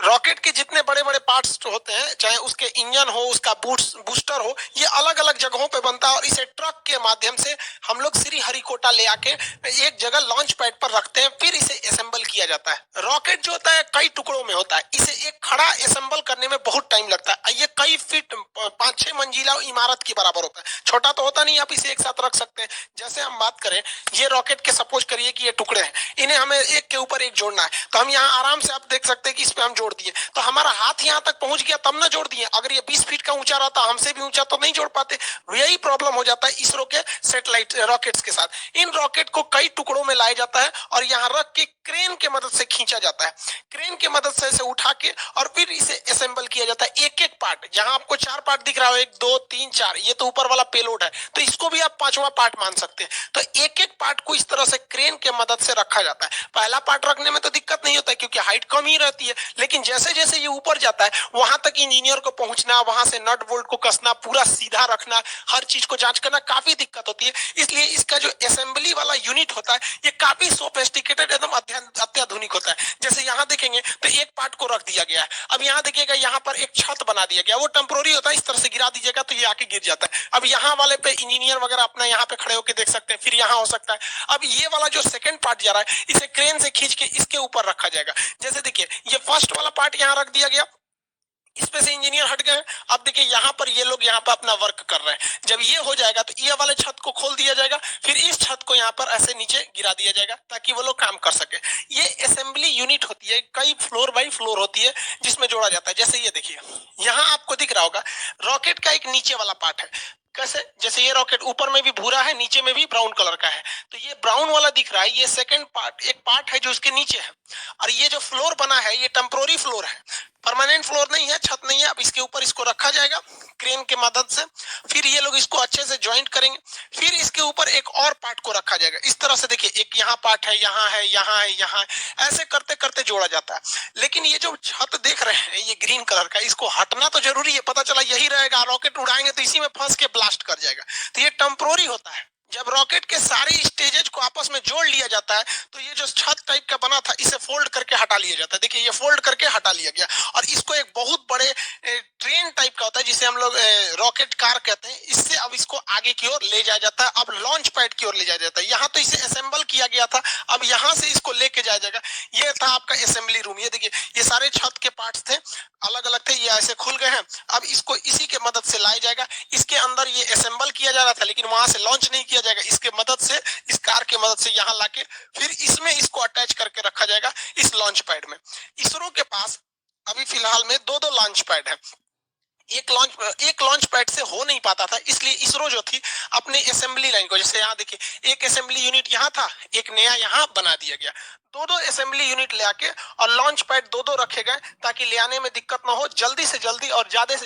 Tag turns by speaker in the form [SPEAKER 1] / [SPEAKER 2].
[SPEAKER 1] Rocket के जितने बड़े बड़े पार्ट्स होते हैं, चाहे उसके इंजन हो, उसका बूस्टर हो, ये अलग अलग जगहों पे बनता है और इसे ट्रक के माध्यम से हम लोग श्री हरिकोटा ले आके एक जगह लॉन्च पैड पर रखते हैं, फिर इसे असेंबल किया जाता है। रॉकेट जो होता है कई टुकड़ों में होता है, इसे एक खड़ा असेंबल करने में बहुत टाइम लगता है। ये कई फीट 5-6 मंजिला इमारत के बराबर होता है, छोटा तो होता नहीं, आप इसे एक साथ रख सकते हैं। जैसे हम बात करें, ये रॉकेट के सपोज करिए कि ये टुकड़े हैं, इन्हें हमें एक के ऊपर एक जोड़ना है, तो हम यहाँ आराम से आप देख सकते हैं कि इस पे हम जोड़ दिए, तो हमारा हाथ यहाँ तक पहुंच गया तब ना जोड़ दिए। अगर ये 20 फीट का ऊंचा रहता, हमसे भी ऊंचा, तो नहीं जोड़ पाते। यही प्रॉब्लम हो जाता है इसरो के सैटेलाइट रॉकेट्स के साथ। इन रॉकेट को कई टुकड़ों में लाया जाता है और यहाँ रख के क्रेन के मदद से खींचा जाता है। क्रेन के मदद से इसे उठा के और फिर इसे असेंबल किया जाता है। एक एक पार्ट, जहां आपको 4 पार्ट दिख रहा हो, 1 2 3 4, ये तो ऊपर वाला पेलोड है, तो इसको भी आप 5वां पार्ट मान सकते हैं। तो एक एक पार्ट को इस तरह से क्रेन के मदद से रखा जाता है। पहला पार्ट रखने में तो दिक्कत नहीं होता है क्योंकि हाइट कम ही रहती है, लेकिन जैसे जैसे ये ऊपर जाता है वहां तक इंजीनियर को पहुंचना, वहां से नट बोल्ट को कसना, पूरा सीधा रखना, हर चीज को जांच करना काफी दिक्कत होती है। इसलिए इसका जो असेंबली वाला यूनिट होता है ये काफी सोफिस्टिकेटेड, एकदम अत्याधुनिक होता है। जैसे यहाँ देखेंगे तो एक पार्ट को रख दिया गया है। अब यहाँ देखिएगा, यहाँ पर एक छत बना दिया गया, वो टेम्पोररी होता है, इस तरह से गिरा दीजिएगा तो ये आके गिर जाता है। अब यहाँ वाले पे इंजीनियर वगैरह अपना यहाँ पे खड़े होकर देख सकते हैं, फिर यहाँ हो सकता है। अब ये वाला जो सेकंड पार्ट जा रहा है, इसे क्रेन से खींच के इसके ऊपर रखा जाएगा। जैसे देखिए, ये फर्स्ट वाला पार्ट यहाँ रख दिया गया, इस पे से इंजीनियर हट गए। अब देखिए यहाँ पर ये लोग यहाँ पर अपना वर्क कर रहे हैं। जब ये हो जाएगा तो ये वाले छत को खोल दिया जाएगा, फिर इस छत को यहाँ पर ऐसे नीचे गिरा दिया जाएगा ताकि वो लोग काम कर सके। ये असेंबली यूनिट होती है, कई फ्लोर बाई फ्लोर होती है जिसमें जोड़ा जाता है। जैसे ये देखिए, यहाँ आपको दिख रहा होगा रॉकेट का एक नीचे वाला पार्ट है। कैसे? जैसे ये रॉकेट ऊपर में भी भूरा है, नीचे में भी ब्राउन कलर का है, तो ये ब्राउन वाला दिख रहा है, ये सेकंड पार्ट, एक पार्ट है जो इसके नीचे है। और ये जो फ्लोर बना है ये टेम्पोररी फ्लोर है, परमानेंट फ्लोर नहीं है, छत नहीं है। अब इसके ऊपर इसको रखा जाएगा क्रेन के मदद से, फिर ये लोग इसको अच्छे से ज्वाइंट करेंगे, फिर इसके ऊपर एक और पार्ट को रखा जाएगा। इस तरह से देखिए, एक यहाँ पार्ट है, यहाँ है, यहाँ है, यहाँ है, ऐसे करते करते जोड़ा जाता है। लेकिन ये जो छत देख रहे हैं ये ग्रीन कलर का, इसको हटना तो जरूरी है, पता चला यही रहेगा, रॉकेट उड़ाएंगे तो इसी में फंस के ब्लास्ट कर जाएगा, तो ये टेम्पोररी होता है। जब रॉकेट के सारे स्टेजेज को आपस में जोड़ लिया जाता है तो ये जो छत टाइप का बना था इसे फोल्ड करके हटा लिया जाता है। देखिए, ये फोल्ड करके हटा लिया गया और इसको एक बहुत बड़े ट्रेन टाइप का होता है जिसे हम लोग रॉकेट कार कहते हैं, इससे अब इसको आगे की ओर ले जाया जाता है, अब लॉन्च पैड की ओर ले जाया जाता है। यहाँ तो इसे असेंबल किया गया था, अब यहाँ से इसको लेके जाया जाएगा। ये था आपका असेंबली रूम। ये देखिए, ये सारे छत के पार्ट्स थे, अलग अलग थे, ये ऐसे खुल गए हैं। अब इसको इसी के मदद से लाया जाएगा। इसके अंदर ये असेंबल किया जा रहा था लेकिन वहां से लॉन्च नहीं किया जाएगा, इसके मदद से, इस कार के मदद से यहाँ लाके फिर इसमें इसको अटैच करके रखा जाएगा इस लॉन्च पैड में। इसरो के पास अभी फिलहाल में 2-2 लॉन्च पैड है। एक लॉन्च पैड से हो नहीं पाता था, इसलिए इसरो जो थी अपने असेंबली लाइन को, जैसे यहाँ देखिए एक असेंबली यूनिट यहाँ था, एक नया यहाँ बना दिया गया, 2-2 असेंबली यूनिट ले आके और लॉन्च पैड 2-2 रखे गए ताकि ले आने में दिक्कत ना हो, जल्दी से जल्दी और ज्यादा से